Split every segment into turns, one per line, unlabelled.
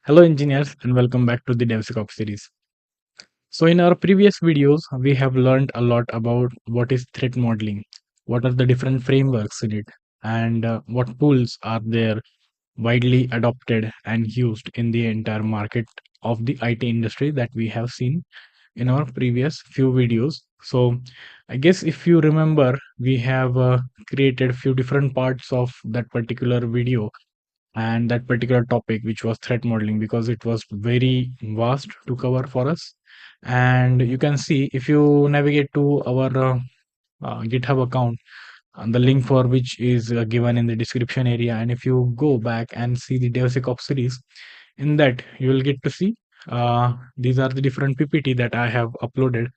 Hello, engineers, and welcome back to the DevSecOps series. So, in our previous videos, we have learned a lot about what is threat modeling, what are the different frameworks in it, and what tools are there widely adopted and used in the entire market of the IT industry that we have seen in our previous few videos. So, I guess if you remember, we have created few different parts of that particular video and that particular topic, which was threat modeling, because it was very vast to cover for us. And you can see, if you navigate to our GitHub account, and the link for which is given in the description area, and if you go back and see the DevSecOps series, in that you will get to see these are the different PPT that I have uploaded,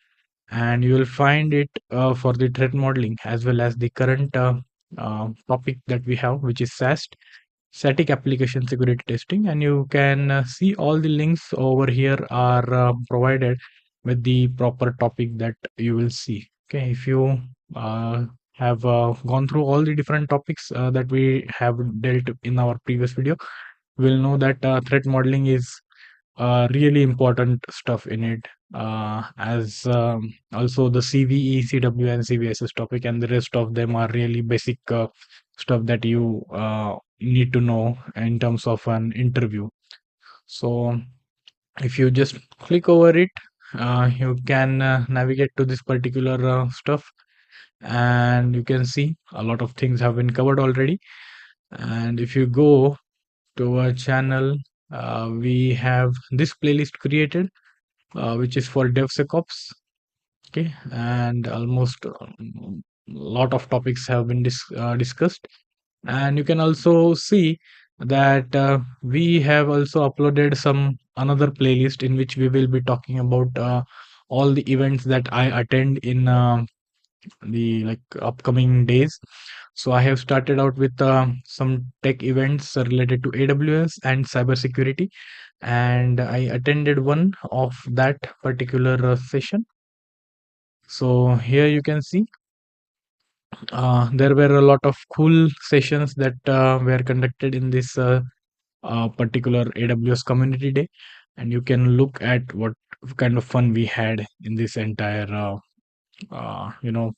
and you will find it for the threat modeling as well as the current topic that we have, which is SAST, static application security testing. And you can see all the links over here are provided with the proper topic that you will see. Okay, if you uh, have gone through all the different topics that we have dealt in our previous video, will know that threat modeling is really important stuff in it, as also the CVE, CW, and CVSS topic, and the rest of them are really basic stuff that you need to know in terms of an interview. So, if you just click over it, you can navigate to this particular stuff, and you can see a lot of things have been covered already. And if you go to our channel, we have this playlist created, which is for DevSecOps. Okay, and almost lot of topics have been discussed, and you can also see that we have also uploaded some another playlist in which we will be talking about all the events that I attend in the like upcoming days. So I have started out with some tech events related to AWS and cybersecurity, and I attended one of that particular session. So here you can see there were a lot of cool sessions that were conducted in this particular AWS community day, and you can look at what kind of fun we had in this entire uh, you know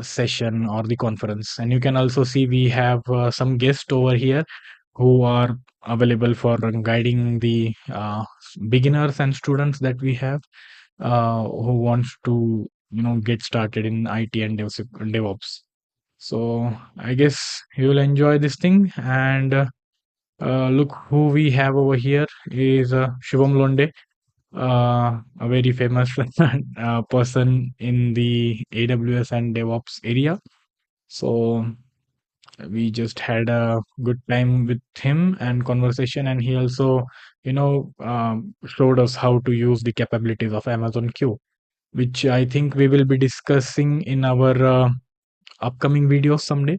session or the conference. And you can also see we have some guests over here who are available for guiding the beginners and students that we have who wants to get started in IT and DevOps. So I guess you will enjoy this thing. And look who we have over here is Shubham Londe, a very famous person in the AWS and DevOps area. So we just had a good time with him and conversation, and he also, showed us how to use the capabilities of Amazon Q, which I think we will be discussing in our upcoming videos someday.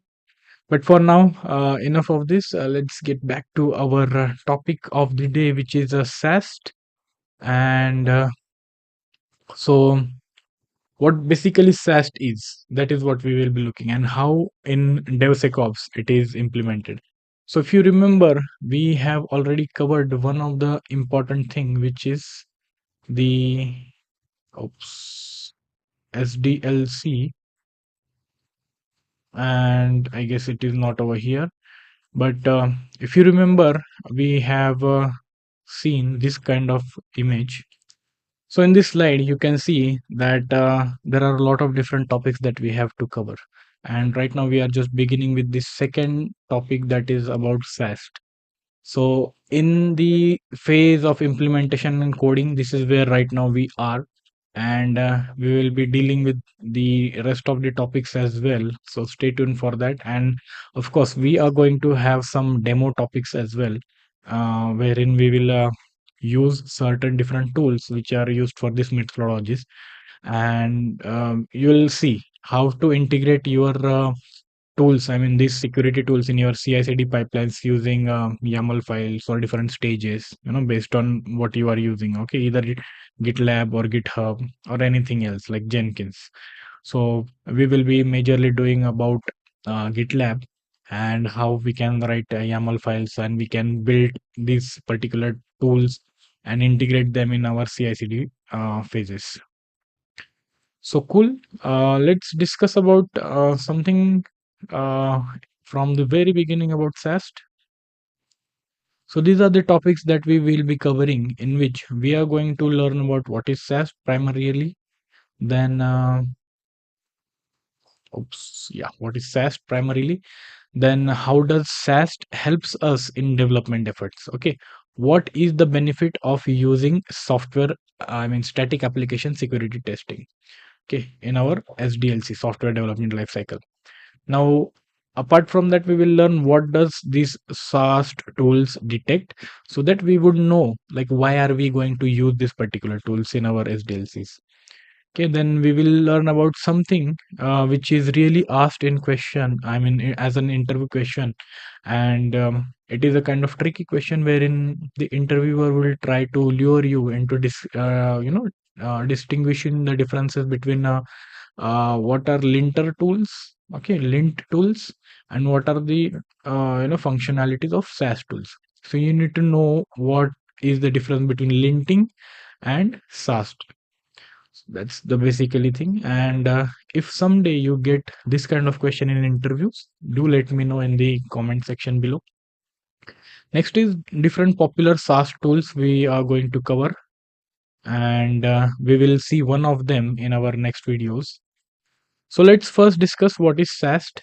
But for now, enough of this. Let's get back to our topic of the day, which is a SAST. And so what basically SAST is, that is what we will be looking, and how in DevSecOps it is implemented. So if you remember, we have already covered one of the important thing, which is the oops, SDLC, and I guess it is not over here. But if you remember, we have seen this kind of image. So in this slide, you can see that there are a lot of different topics that we have to cover. And right now we are just beginning with the second topic, that is about SAST. So in the phase of implementation and coding, this is where right now we are. And we will be dealing with the rest of the topics as well. So stay tuned for that. And of course, we are going to have some demo topics as well, wherein we will use certain different tools which are used for this methodologies. And you will see how to integrate your tools, I mean these security tools, in your CI/CD pipelines using YAML files or different stages, based on what you are using. Okay, either GitLab or GitHub or anything else like Jenkins. So we will be majorly doing about GitLab, and how we can write YAML files, and we can build these particular tools and integrate them in our CI/CD phases. So cool. Let's discuss about something uh, from the very beginning about SAST. So these are the topics that we will be covering, in which we are going to learn about what is SAST primarily, then what is SAST primarily, then how does SAST helps us in development efforts. Okay, what is the benefit of using software, I mean static application security testing, okay, in our SDLC, software development lifecycle. Now, apart from that, we will learn what does these SAST tools detect, so that we would know like why are we going to use this particular tools in our SDLCs. Okay, then we will learn about something which is really asked in question, I mean, as an interview question, and it is a kind of tricky question wherein the interviewer will try to lure you into distinguishing the differences between what are linter tools, okay, lint tools, and what are the functionalities of SAST tools. So you need to know what is the difference between linting and SAST. That's the basically thing. And if someday you get this kind of question in interviews, do let me know in the comment section below. Next is different popular SaaS tools we are going to cover, and we will see one of them in our next videos. So let's first discuss what is SAST.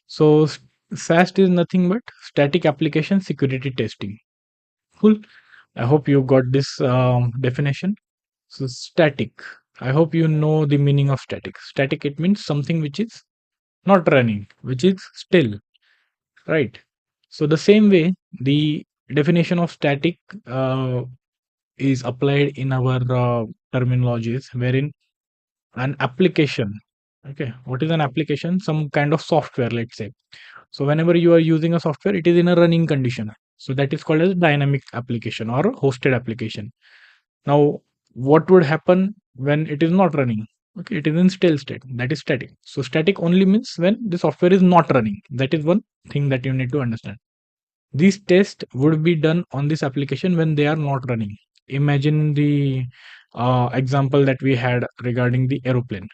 So SAST is nothing but static application security testing. Cool. I hope you got this definition. So static. I hope you know the meaning of static. Static, it means something which is not running, which is still, right? So the same way, the definition of static is applied in our terminologies, wherein an application. Okay, what is an application? Some kind of software, let's say. So whenever you are using a software, it is in a running condition. So that is called as dynamic application or a hosted application. Now, what would happen when it is not running? Okay, it is in still state. That is static. So static only means when the software is not running. That is one thing that you need to understand. These tests would be done on this application when they are not running. Imagine the example that we had regarding the aeroplane.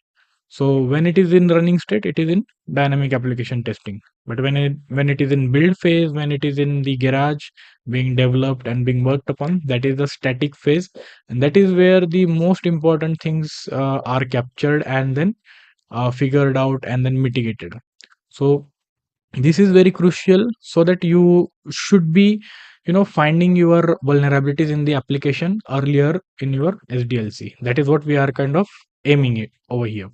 So when it is in running state, it is in dynamic application testing. But when it is in build phase, when it is in the garage being developed and being worked upon, that is the static phase, and that is where the most important things are captured and then figured out and then mitigated. So this is very crucial, so that you should be finding your vulnerabilities in the application earlier in your SDLC. That is what we are kind of aiming it over here.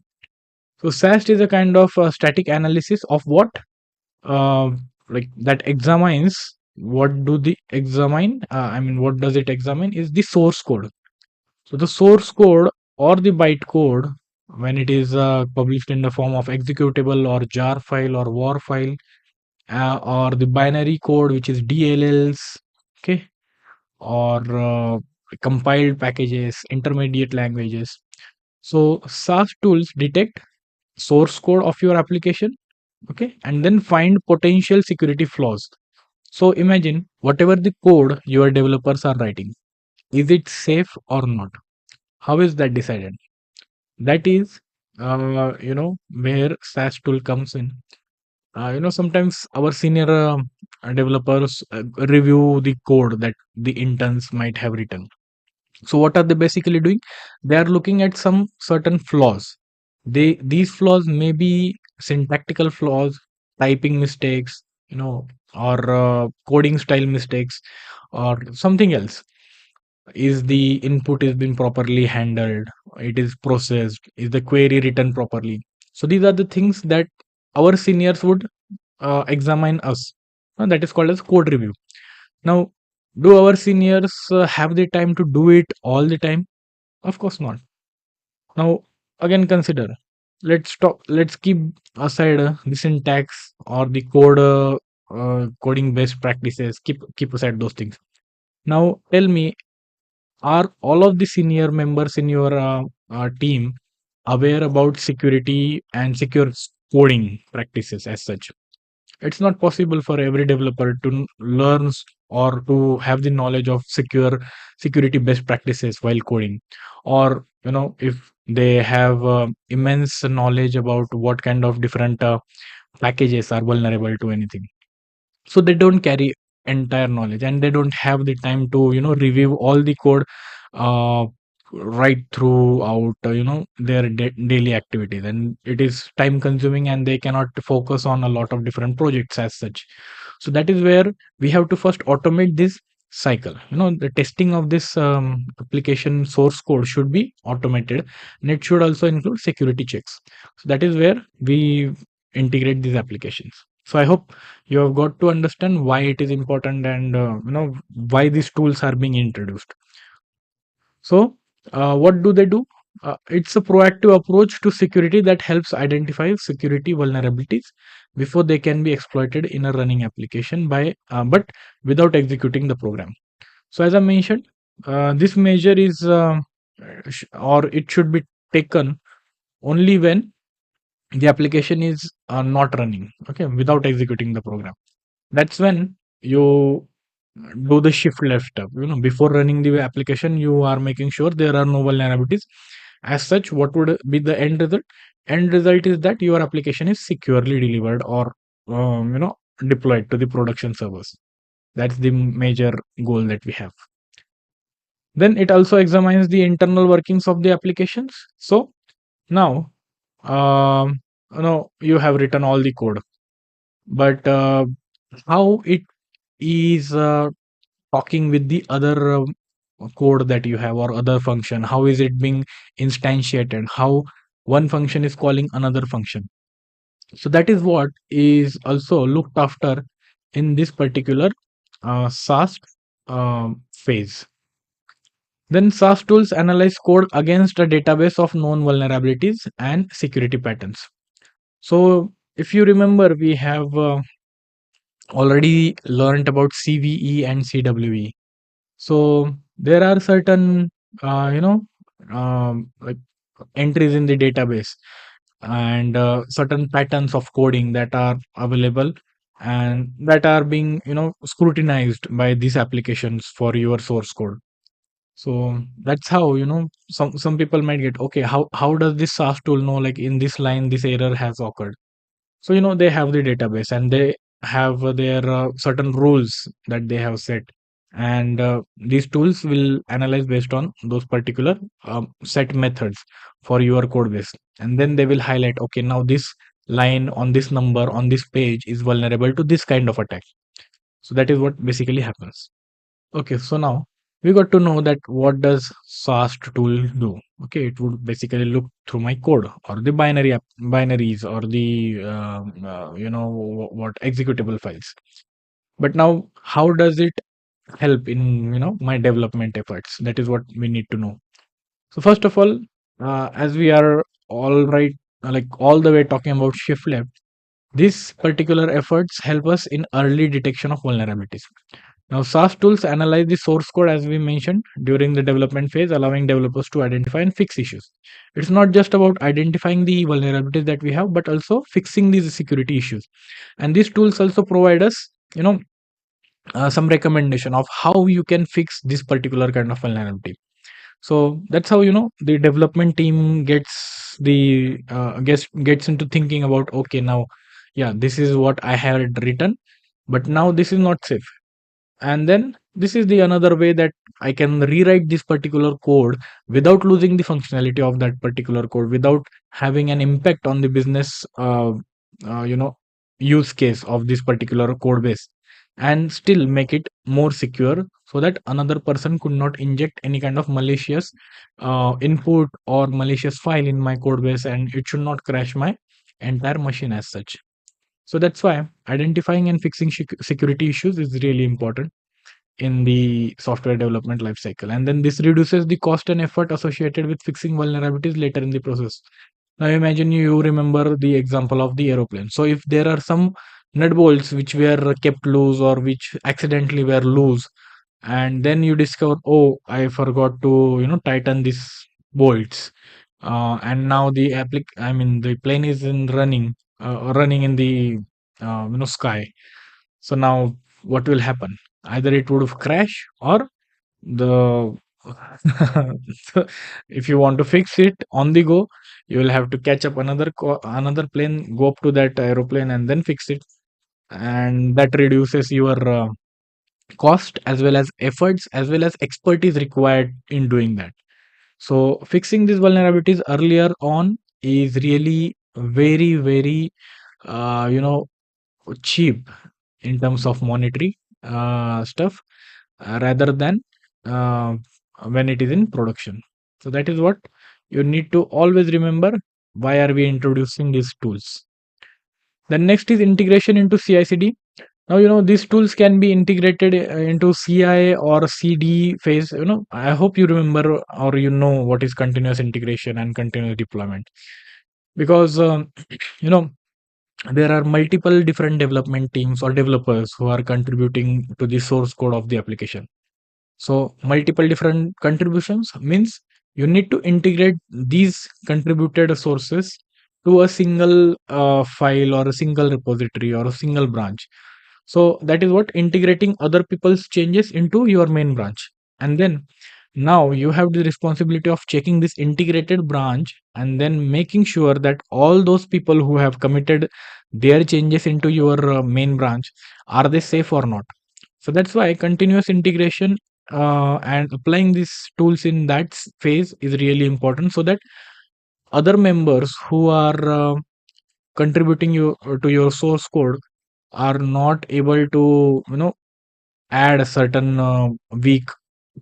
So SAST is a kind of static analysis of what uh, like that examines what do the examine I mean what does it examine is the source code. So the source code or the byte code, when it is published in the form of executable or jar file or war file, or the binary code which is DLLs, okay, or compiled packages, intermediate languages. So SAST tools detect source code of your application, okay, and then find potential security flaws. So imagine whatever the code your developers are writing, is it safe or not? How is that decided? That is where SaaS tool comes in. Sometimes our senior developers review the code that the interns might have written. So what are they basically doing? They are looking at some certain flaws. These flaws may be syntactical flaws, typing mistakes, or coding style mistakes, or something else. Is the input is being properly handled? It is processed? Is the query written properly? So these are the things that our seniors would examine us. That is called as code review. Now, do our seniors have the time to do it all the time? Of course not. Now, again, consider. Let's talk. Let's keep aside the syntax or the coding best practices. Keep aside those things. Now, tell me, are all of the senior members in your team aware about security and secure coding practices as such? It's not possible for every developer to learn or to have the knowledge of security best practices while coding, or if they have immense knowledge about what kind of different packages are vulnerable to anything. So they don't carry entire knowledge, and they don't have the time to review all the code uh, right throughout their daily activities, and it is time consuming, and they cannot focus on a lot of different projects as such. So that is where we have to first automate this cycle. The testing of this application source code should be automated, and it should also include security checks. So that is where we integrate these applications. So I hope you have got to understand why it is important, and why these tools are being introduced. So what do they do? It's a proactive approach to security that helps identify security vulnerabilities before they can be exploited in a running application by but without executing the program. So as I mentioned, this measure is or it should be taken only when the application is not running, okay, without executing the program. That's when you do the shift left step. Before running the application, you are making sure there are no vulnerabilities. As such, what would be the end result? End result is that your application is securely delivered or deployed to the production servers. That's the major goal that we have. Then it also examines the internal workings of the applications. So now, um, you have written all the code, but how it is talking with the other code that you have, or other function, how is it being instantiated, how one function is calling another function. So that is what is also looked after in this particular SAST phase. Then SAST tools analyze code against a database of known vulnerabilities and security patterns. So if you remember, we have already learned about CVE and CWE. So there are certain like entries in the database, and certain patterns of coding that are available, and that are being scrutinized by these applications for your source code. So that's how some people might get, okay, how does this SaaS tool know, like, in this line this error has occurred? So they have the database, and they have their certain rules that they have set, and these tools will analyze based on those particular set methods for your code base, and then they will highlight, okay, now this line on this number on this page is vulnerable to this kind of attack. So that is what basically happens. Okay, so now we got to know that what does SAST tool do. Okay, it would basically look through my code, or the binaries, or the what executable files. But now, how does it help in my development efforts? That is what we need to know. So first of all, as we are all right, like all the way talking about shift left, these particular efforts help us in early detection of vulnerabilities. Now, SaaS tools analyze the source code, as we mentioned, during the development phase, allowing developers to identify and fix issues. It's not just about identifying the vulnerabilities that we have, but also fixing these security issues. And these tools also provide us, some recommendation of how you can fix this particular kind of vulnerability. So that's how the development team gets into thinking about, okay, now, yeah, this is what I had written, but now this is not safe, and then this is the another way that I can rewrite this particular code without losing the functionality of that particular code, without having an impact on the business uh, you know use case of this particular code base, and still make it more secure, so that another person could not inject any kind of malicious input or malicious file in my code base, and it should not crash my entire machine as such. So that's why identifying and fixing security issues is really important in the software development lifecycle. And then this reduces the cost and effort associated with fixing vulnerabilities later in the process. Now imagine you remember the example of the aeroplane. So if there are some nut bolts which were kept loose, or which accidentally were loose, and then you discover, oh, I forgot to tighten these bolts, and now the plane is in running in the sky. So now what will happen? Either it would crash, or the so if you want to fix it on the go, you will have to catch up another plane, go up to that aeroplane and then fix it, and that reduces your cost as well as efforts as well as expertise required in doing that. So fixing these vulnerabilities earlier on is really very cheap in terms of monetary stuff, rather than uh, when it is in production. So that is what you need to always remember. Why are we introducing these tools? Then next is integration into CI/CD. Now these tools can be integrated into CI or CD phase. I hope you remember or what is continuous integration and continuous deployment, because you know there are multiple different development teams or developers who are contributing to the source code of the application. So multiple different contributions means you need to integrate these contributed sources to a single file or a single repository or a single branch. So that is what integrating other people's changes into your main branch. And then now you have the responsibility of checking this integrated branch and then making sure that all those people who have committed their changes into your main branch, are they safe or not. So that's why continuous integration and applying these tools in that phase is really important, so that other members who are contributing to your source code are not able to add a certain weak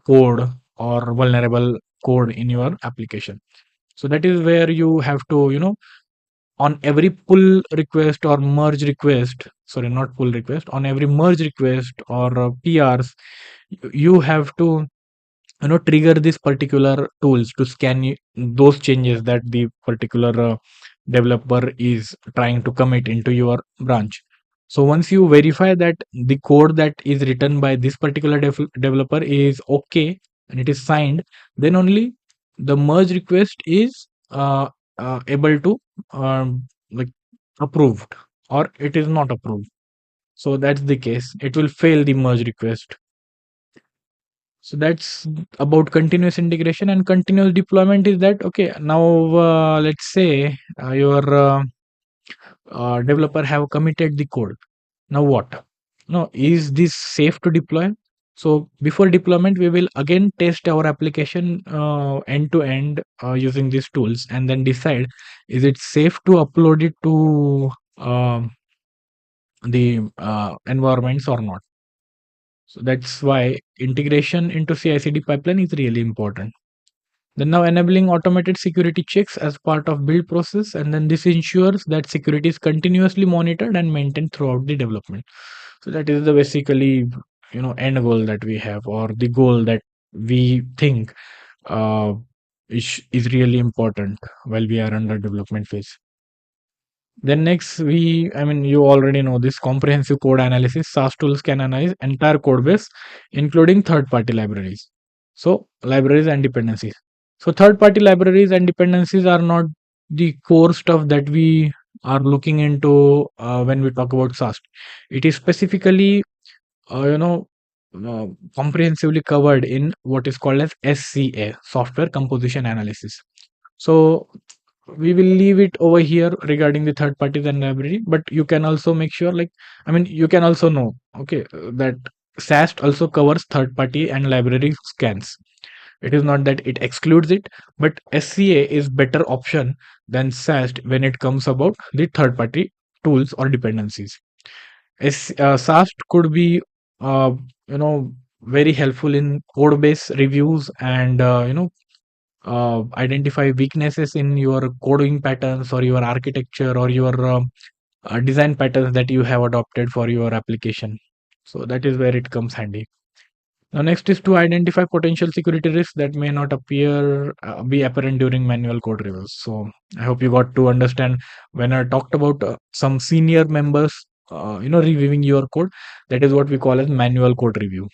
code or vulnerable code in your application. So that is where you have to on every pull request or merge request, sorry, not pull request, on every merge request or PRs, you have to trigger these particular tools to scan those changes that the particular developer is trying to commit into your branch. So once you verify that the code that is written by this particular developer is okay and it is signed, then only the merge request is able to like approved, or it is not approved. So that's the case, it will fail the merge request. So that's about continuous integration. And continuous deployment is that, okay, now let's say your developer have committed the code. Now what? No, is this safe to deploy? So before deployment, we will again test our application end to end using these tools, and then decide, is it safe to upload it to the environments or not. So that's why integration into CI/CD pipeline is really important. Then now enabling automated security checks as part of build process, and then this ensures that security is continuously monitored and maintained throughout the development. So that is the basically end goal that we have, or the goal that we think uh, is really important while we are under development phase. Then next, you already know this comprehensive code analysis. SAST tools can analyze entire code base, including third-party libraries. So libraries and dependencies. So third-party libraries and dependencies are not the core stuff that we are looking into when we talk about SAST. It is specifically, uh, you know, comprehensively covered in what is called as SCA, Software Composition Analysis. So we will leave it over here regarding the third parties and library, but you can also make sure, like, you can also know, okay, that SAST also covers third party and library scans. It is not that it excludes it, but SCA is better option than SAST when it comes about the third party tools or dependencies. SAST could be uh, you know very helpful in code base reviews and identify weaknesses in your coding patterns or your architecture or your design patterns that you have adopted for your application. So that is where it comes handy. Now next is to identify potential security risks that may not be apparent during manual code reviews. So I hope you got to understand when I talked about some senior members reviewing your code. That is what we call as manual code review.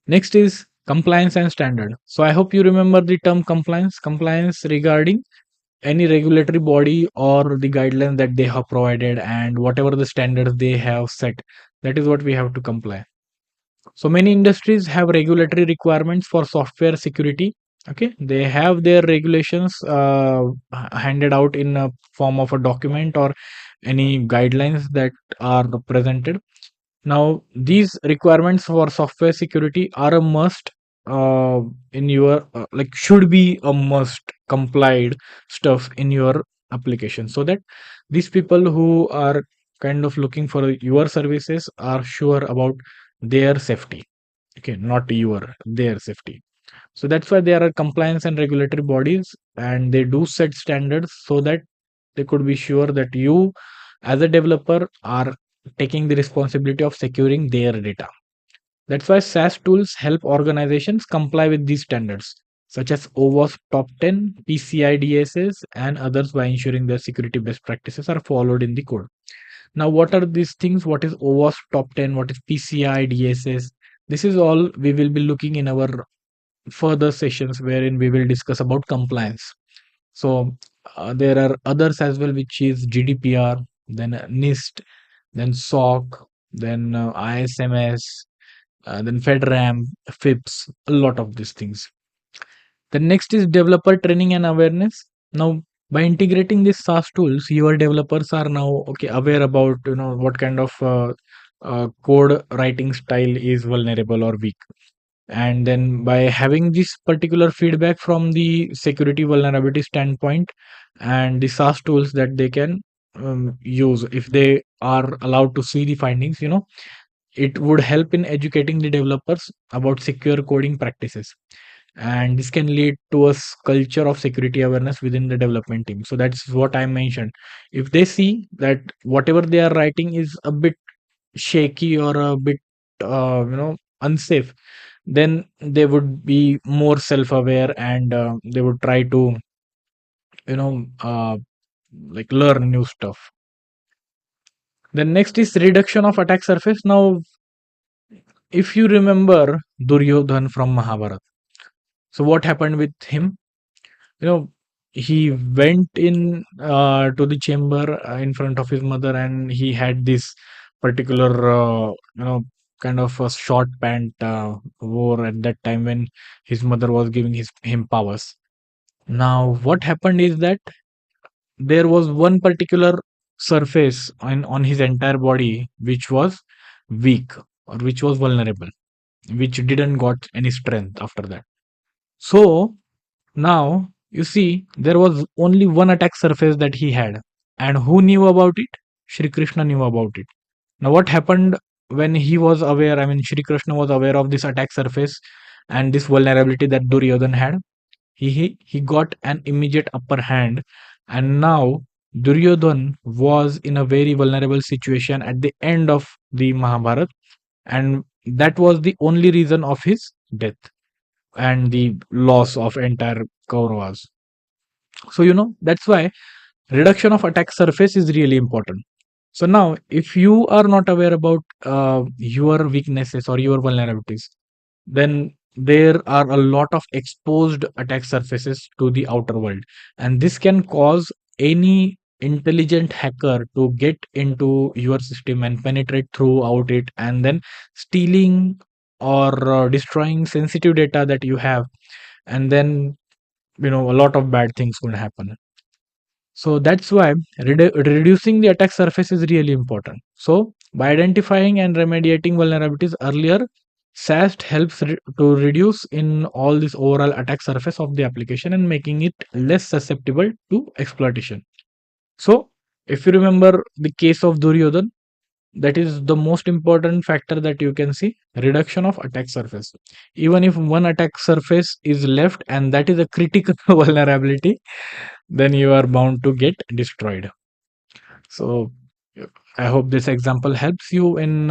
Next is compliance and standard. So I hope you remember the term compliance regarding any regulatory body or the guidelines that they have provided, and whatever the standards they have set, that is what we have to comply. So many industries have regulatory requirements for software security. Okay, they have their regulations handed out in a form of a document or any guidelines that are presented. Now, these requirements for software security are a must in your like should be a must complied stuff in your application, so that these people who are kind of looking for your services are sure about their safety. Okay, not your, their safety. So that's why there are compliance and regulatory bodies, and they do set standards so that they could be sure that you as a developer are taking the responsibility of securing their data. That's why SAST tools help organizations comply with these standards, such as OWASP Top 10, PCI DSS, and others, by ensuring that security best practices are followed in the code. Now, what are these things? What is OWASP Top 10? What is PCI DSS? This is all we will be looking in our further sessions, wherein we will discuss about compliance. So there are others as well, which is GDPR, then NIST, then SOC, then ISMS, then FedRAM, FIPS, a lot of these things. The next is developer training and awareness. Now, by integrating these SaaS tools, your developers are now okay aware about what kind of code writing style is vulnerable or weak, and then by having this particular feedback from the security vulnerability standpoint, and the SaaS tools that they can use, if they are allowed to see the findings, it would help in educating the developers about secure coding practices, and this can lead to a culture of security awareness within the development team. So that's what I mentioned. If they see that whatever they are writing is a bit shaky or a bit unsafe, then they would be more self-aware, and they would try to you know uh, like learn new stuff. Then next is reduction of attack surface. Now, if you remember Duryodhan from Mahabharata, so what happened with him? you know he went in to the chamber in front of his mother, and he had this particular kind of a short pant wore at that time when his mother was giving him powers. Now what happened is that there was one particular surface on his entire body which was weak, or which was vulnerable, which didn't got any strength after that. So now, you see, there was only one attack surface that he had. And who knew about it? Shri Krishna knew about it. Now, what happened when he was aware? I mean, Shri Krishna was aware of this attack surface and this vulnerability that Duryodhan had. He got an immediate upper hand, and now Duryodhan was in a very vulnerable situation at the end of the Mahabharata, and that was the only reason of his death and the loss of entire Kauravas. So that's why reduction of attack surface is really important. So now, if you are not aware about your weaknesses or your vulnerabilities, then there are a lot of exposed attack surfaces to the outer world, and this can cause any intelligent hacker to get into your system and penetrate throughout it, and then stealing or destroying sensitive data that you have, and then a lot of bad things will happen. So that's why reducing the attack surface is really important. So by identifying and remediating vulnerabilities earlier, SAST helps to reduce in all this overall attack surface of the application and making it less susceptible to exploitation. So if you remember the case of Duryodhan, that is the most important factor that you can see: reduction of attack surface. Even if one attack surface is left and that is a critical vulnerability, then you are bound to get destroyed. So I hope this example helps you in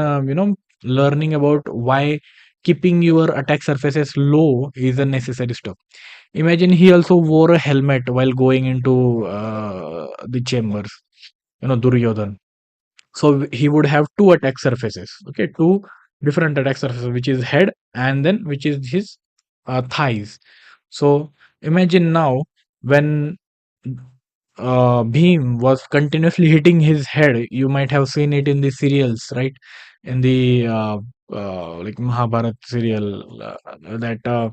learning about why keeping your attack surfaces low is a necessary step. Imagine he also wore a helmet while going into the chambers, Duryodhan. So he would have two attack surfaces, okay, two different attack surfaces, which is head and then which is his thighs. So imagine now, when Bhim was continuously hitting his head. You might have seen it in the serials, right? In the like Mahabharat serial, that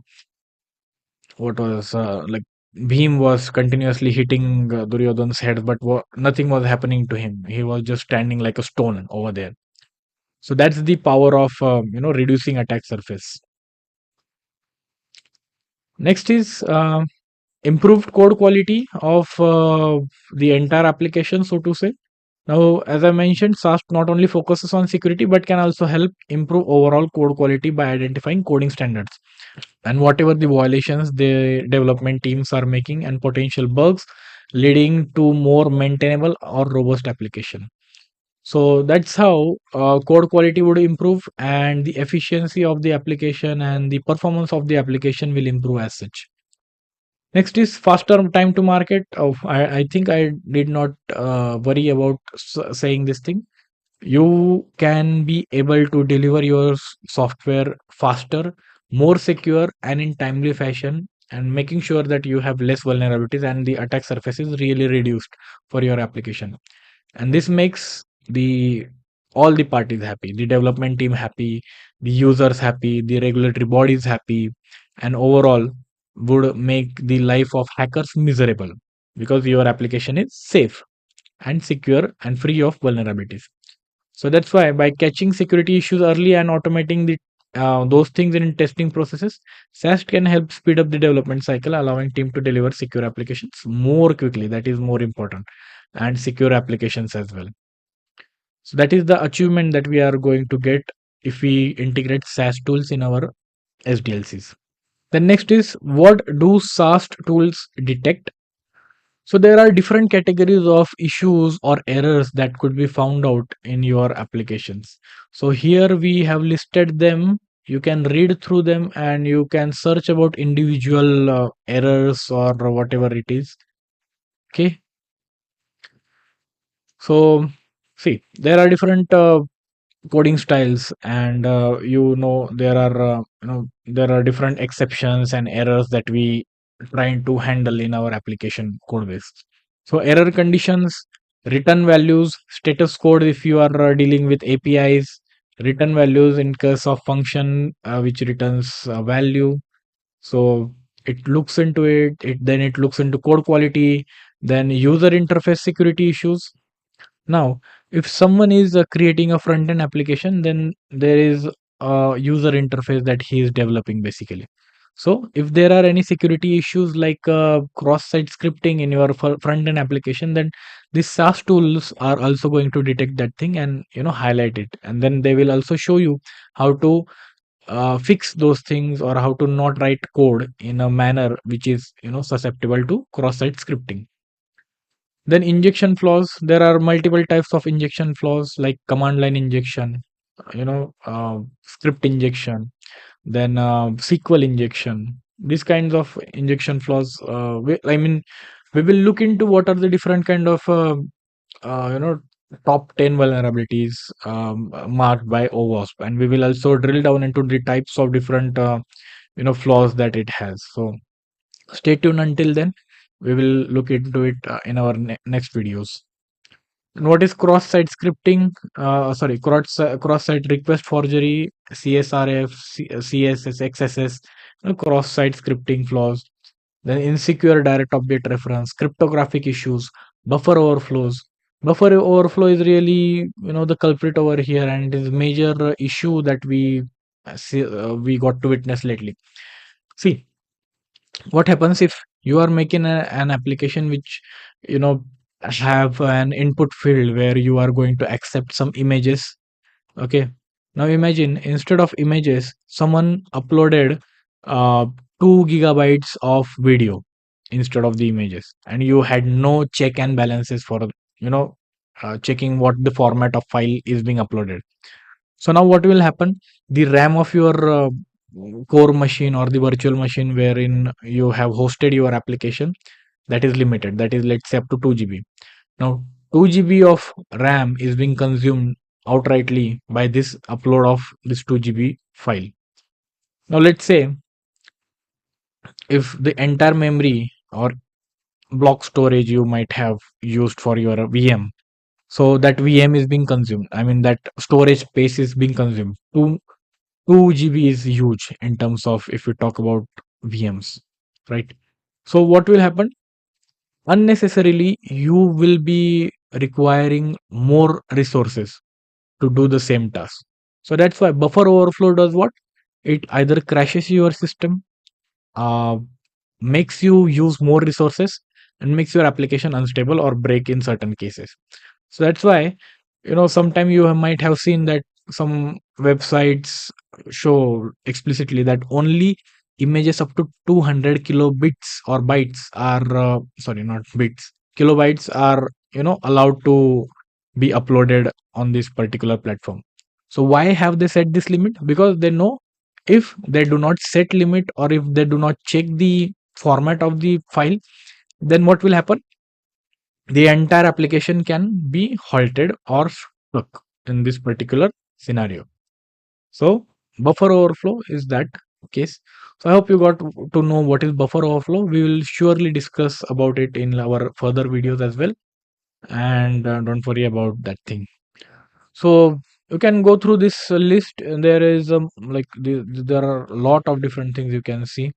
what was like Bhim was continuously hitting Duryodhan's head, but nothing was happening to him. He was just standing like a stone over there. So that's the power of reducing attack surface. Next is improved code quality of the entire application, so to say. Now, as I mentioned, SAST not only focuses on security but can also help improve overall code quality by identifying coding standards and whatever the violations the development teams are making and potential bugs, leading to more maintainable or robust application. So that's how code quality would improve, and the efficiency of the application and the performance of the application will improve as such. Next is faster time to market. Oh, I think I did not worry about saying this thing. You can be able to deliver your software faster, more secure, and in timely fashion, and making sure that you have less vulnerabilities and the attack surface is really reduced for your application. And this makes the all the parties happy, the development team happy, the users happy, the regulatory bodies happy, and overall would make the life of hackers miserable because your application is safe and secure and free of vulnerabilities. So that's why by catching security issues early and automating the those things in testing processes, SAST can help speed up the development cycle, allowing team to deliver secure applications more quickly. That is more important, and secure applications as well. So that is the achievement that we are going to get if we integrate SAST tools in our SDLCs. Then next is, what do SAST tools detect? So there are different categories of issues or errors that could be found out in your applications. So here we have listed them. You can read through them and you can search about individual errors or whatever it is. Okay. So see, there are different coding styles, and there are there are different exceptions and errors that we trying to handle in our application code base. So error conditions, return values, status code if you are dealing with APIs, return values in case of function which returns value. So it looks into then it looks into code quality, then user interface security issues. Now, if someone is creating a front end application, then there is a user interface that he is developing basically. So, if there are any security issues like cross-site scripting in your front end application, then these SaaS tools are also going to detect that thing and highlight it, and then they will also show you how to fix those things or how to not write code in a manner which is susceptible to cross-site scripting. Then injection flaws. There are multiple types of injection flaws like command line injection, script injection, then SQL injection. These kinds of injection flaws. We will look into what are the different kind of uh, you know top 10 vulnerabilities marked by OWASP, and we will also drill down into the types of different flaws that it has. So stay tuned until then. We will look into it in our next videos. And what is cross-site scripting? Cross-site request forgery, CSRF, CSS, XSS, cross-site scripting flaws. Then insecure direct object reference, cryptographic issues, buffer overflows. Buffer overflow is really the culprit over here, and it is major issue that we got to witness lately. See, what happens if you are making an application which you know have an input field where you are going to accept some images. Okay, now imagine instead of images someone uploaded uh, 2 gigabytes of video instead of the images, and you had no check and balances for you know checking what the format of file is being uploaded. So now what will happen? The RAM of your core machine or the virtual machine wherein you have hosted your application, that is limited. That is, let's say, up to 2 GB. Now 2 GB of RAM is being consumed outrightly by this upload of this 2 GB file. Now let's say if the entire memory or block storage you might have used for your VM. So that VM is being consumed. I mean, that storage space is being consumed. 2 GB is huge in terms of if we talk about VMs, right? So what will happen? Unnecessarily, you will be requiring more resources to do the same task. So that's why buffer overflow does what? It either crashes your system, uh, makes you use more resources, and makes your application unstable or break in certain cases. So that's why, sometime you might have seen that some websites show explicitly that only images up to 200 kilobits or bytes are, sorry, not bits, kilobytes are, allowed to be uploaded on this particular platform. So why have they set this limit? Because they know if they do not set limit, or if they do not check the format of the file, then what will happen? The entire application can be halted or stuck in this particular scenario. So buffer overflow is that case. So I hope you got to know what is buffer overflow. We will surely discuss about it in our further videos as well. And don't worry about that thing. So you can go through this list. And there is there are a lot of different things you can see.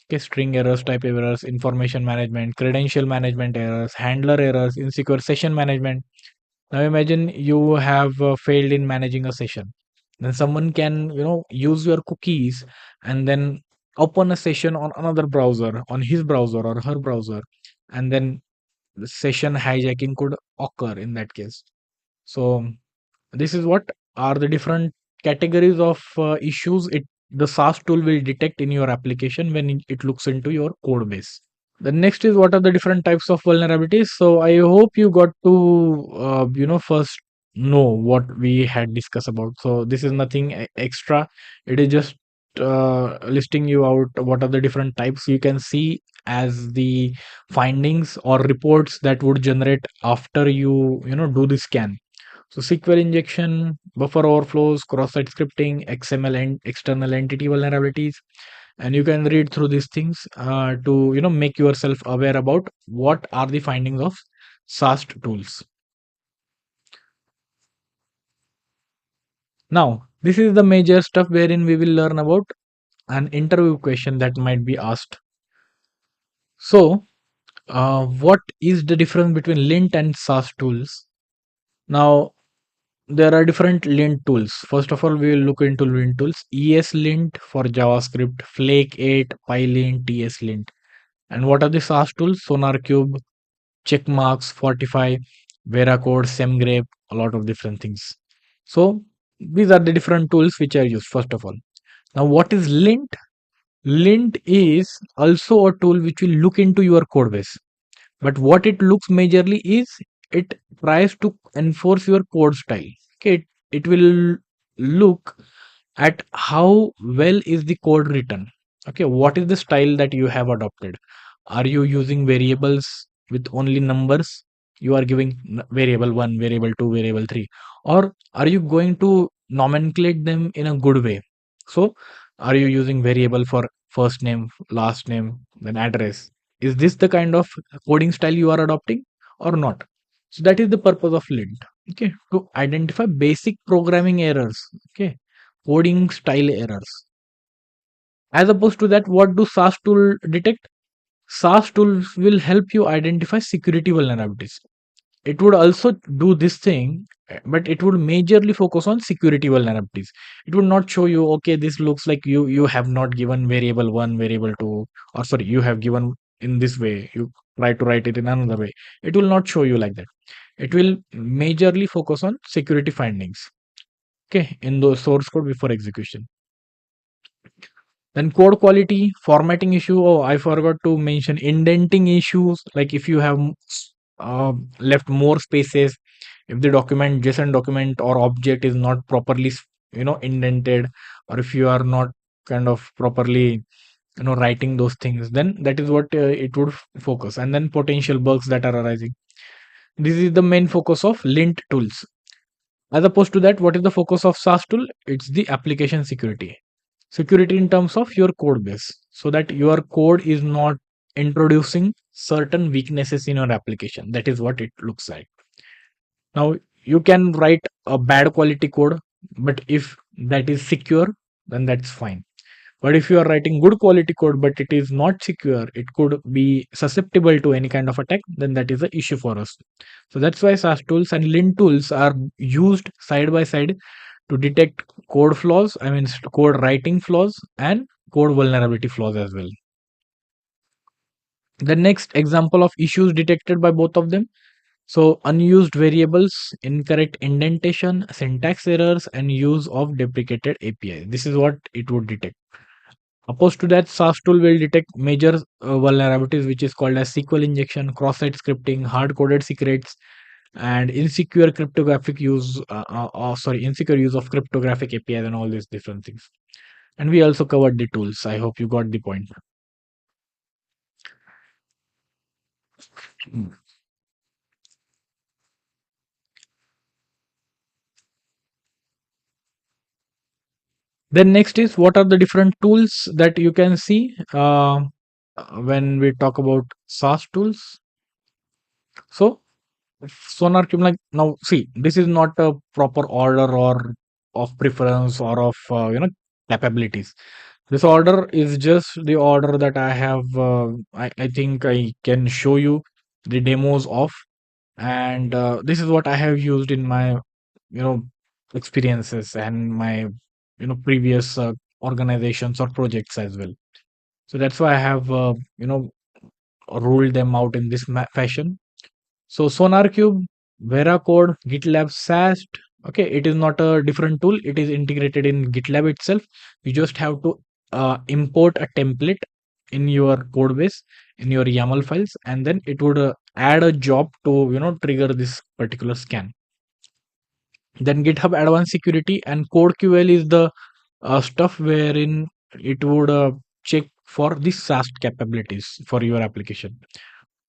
Okay, string errors, type errors, information management, credential management errors, handler errors, insecure session management. Now imagine you have failed in managing a session. Then someone can, use your cookies and then open a session on another browser, on his browser or her browser, and then the session hijacking could occur in that case. So this is what are the different categories of issues the SAST tool will detect in your application when it looks into your code base. The next is what are the different types of vulnerabilities. So I hope you got to first know what we had discussed about. So this is nothing extra. It is just listing you out what are the different types you can see as the findings or reports that would generate after you do the scan. So SQL injection, buffer overflows, cross-site scripting, XML and external entity vulnerabilities, and you can read through these things to make yourself aware about what are the findings of SAST tools. Now, this is the major stuff wherein we will learn about an interview question that might be asked. So, what is the difference between Lint and SAST tools? Now, there are different Lint tools. First of all, we will look into Lint tools. ESLint for JavaScript, Flake 8, PyLint, TSLint. And what are the SAST tools? SonarCube, Checkmarks, Fortify, Veracode, SemGrape, a lot of different things. So these are the different tools which are used, first of all. Now, what is Lint? Lint is also a tool which will look into your code base. But what it looks majorly is it tries to enforce your code style. Okay, it will look at how well is the code written. Okay, what is the style that you have adopted? Are you using variables with only numbers? You are giving variable 1, variable 2, variable 3, or are you going to nomenclate them in a good way? So are you using variable for first name, last name, then address? Is this the kind of coding style you are adopting or not? So that is the purpose of Lint. Okay, to identify basic programming errors. Okay, coding style errors. As opposed to that, what do SAST tool detect? SAST tools will help you identify security vulnerabilities. It would also do this thing, but it would majorly focus on security vulnerabilities. It would not show you, okay, this looks like you have not given variable 1, variable 2, or sorry, you have given in this way, you try to write it in another way. It will not show you like that. It will majorly focus on security findings, okay, in the source code before execution. Then code quality, formatting issue. Oh, I forgot to mention indenting issues. Like if you have left more spaces, if the document, JSON document or object is not properly, indented, or if you are not kind of properly, writing those things, then that is what it would focus. And then potential bugs that are arising. This is the main focus of Lint tools. As opposed to that, what is the focus of SaaS tool? It's the application security. Security in terms of your code base, so that your code is not introducing certain weaknesses in your application. That is what it looks like. Now, you can write a bad quality code, but if that is secure, then that's fine. But if you are writing good quality code, but it is not secure, it could be susceptible to any kind of attack, then that is the issue for us. So that's why SAST tools and Lint tools are used side by side to detect code flaws, I mean, code writing flaws and code vulnerability flaws as well. The next example of issues detected by both of them. So, unused variables, incorrect indentation, syntax errors, and use of deprecated API. This is what it would detect. Opposed to that, SAST tool will detect major vulnerabilities, which is called as SQL injection, cross-site scripting, hard-coded secrets, and insecure cryptographic use. Insecure use of cryptographic APIs and all these different things. And we also covered the tools. I hope you got the point. Mm. Then next is what are the different tools that you can see when we talk about SaaS tools. So Sonar Cube, like now, see, this is not a proper order or of preference or of capabilities. This order is just the order that I have. I think I can show you the demos of, and this is what I have used in my you know experiences and my previous organizations or projects as well. So that's why I have ruled them out in this fashion. So SonarCube, Veracode, GitLab SAST. Okay, it is not a different tool. It is integrated in GitLab itself. You just have to import a template in your code base in your YAML files, and then it would add a job to trigger this particular scan. Then GitHub Advanced Security and CodeQL is the stuff wherein it would check for the SAST capabilities for your application.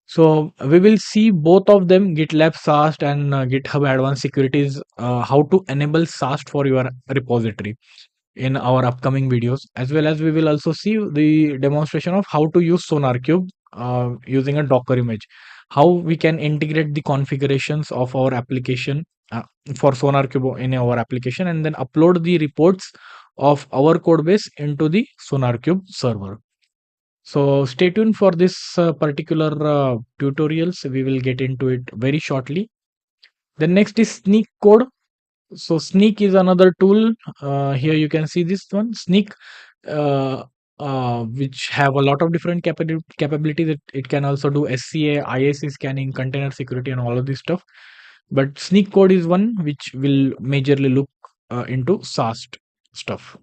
So we will see both of them, GitLab SAST and GitHub Advanced Securities, how to enable SAST for your repository in our upcoming videos, as well as we will also see the demonstration of how to use SonarCube using a Docker image, how we can integrate the configurations of our application uh, for SonarCube in our application, and then upload the reports of our code base into the SonarCube server. So stay tuned for this particular tutorials. We will get into it very shortly. The next is Sneak Code. So Sneak is another tool. Here you can see this one, Sneak, uh, which have a lot of different capabilities. It can also do SCA, IAC scanning, container security, and all of this stuff. But Sneak Code is one which will majorly look into SAST stuff.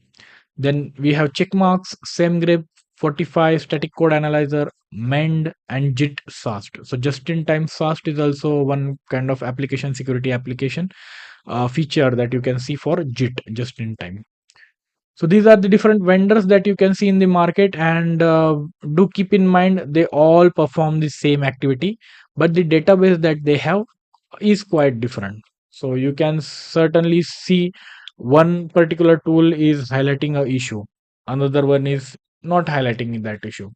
Then we have checkmarks, SameGrip, Fortify, Static Code Analyzer, Mend, and JIT SAST. So just-in-time SAST is also one kind of application security application feature that you can see for JIT, just in time. So these are the different vendors that you can see in the market, and do keep in mind they all perform the same activity, but the database that they have is quite different. So you can certainly see one particular tool is highlighting a issue, another one is not highlighting that issue.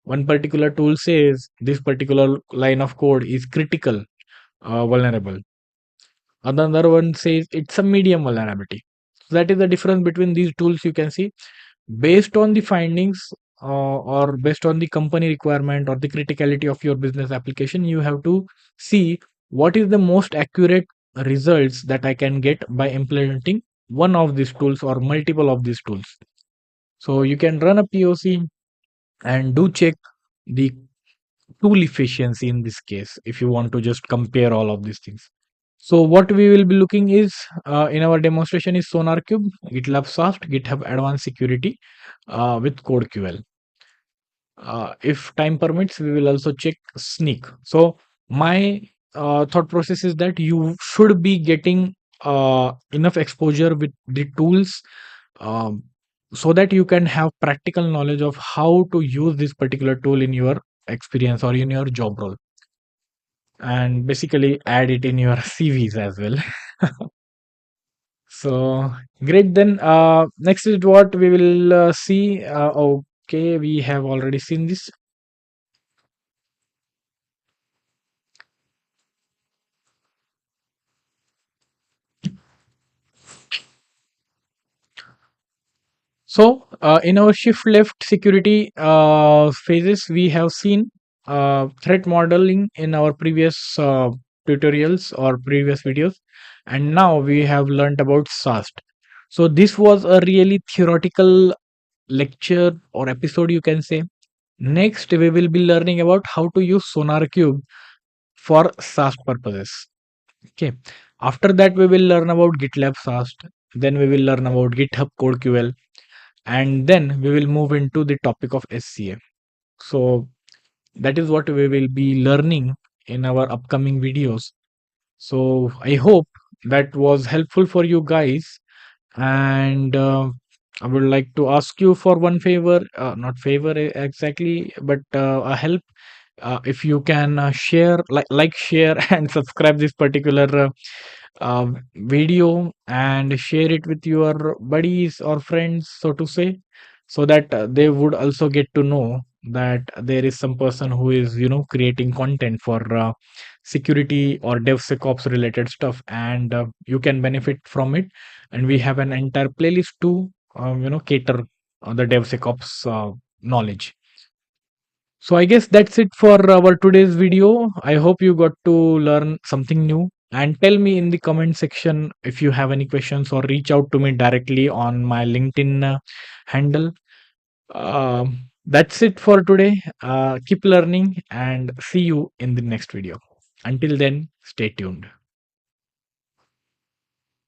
One particular tool says this particular line of code is critical vulnerable, another one says it's a medium vulnerability. So that is the difference between these tools. You can see based on the findings or based on the company requirement or the criticality of your business application, you have to see what is the most accurate results that I can get by implementing one of these tools or multiple of these tools. So you can run a POC and do check the tool efficiency in this case if you want to just compare all of these things. So what we will be looking is in our demonstration is SonarCube, GitLab SAST, GitHub Advanced Security with CodeQL. If time permits, we will also check Sneak. So my thought process is that you should be getting enough exposure with the tools um, so that you can have practical knowledge of how to use this particular tool in your experience or in your job role, and basically add it in your CVs as well. So great. Then next is what we will see. Okay, we have already seen this. So, in our shift left security phases, we have seen threat modeling in our previous tutorials or previous videos, and now we have learned about SAST. So, this was a really theoretical lecture or episode, you can say. Next, we will be learning about how to use SonarQube for SAST purposes. Okay. After that, we will learn about GitLab SAST. Then we will learn about GitHub Code QL, and then we will move into the topic of SCA. So that is what we will be learning in our upcoming videos. So I hope that was helpful for you guys, and I would like to ask you for one favor, not favor exactly, but a help. If you can share, share and subscribe this particular uh, video, and share it with your buddies or friends, so to say, so that they would also get to know that there is some person who is, creating content for security or DevSecOps related stuff, and you can benefit from it. And we have an entire playlist to cater the DevSecOps knowledge. So I guess that's it for our today's video. I hope you got to learn something new. And tell me in the comment section if you have any questions, or reach out to me directly on my LinkedIn handle. That's it for today. Keep learning and see you in the next video. Until then, stay tuned.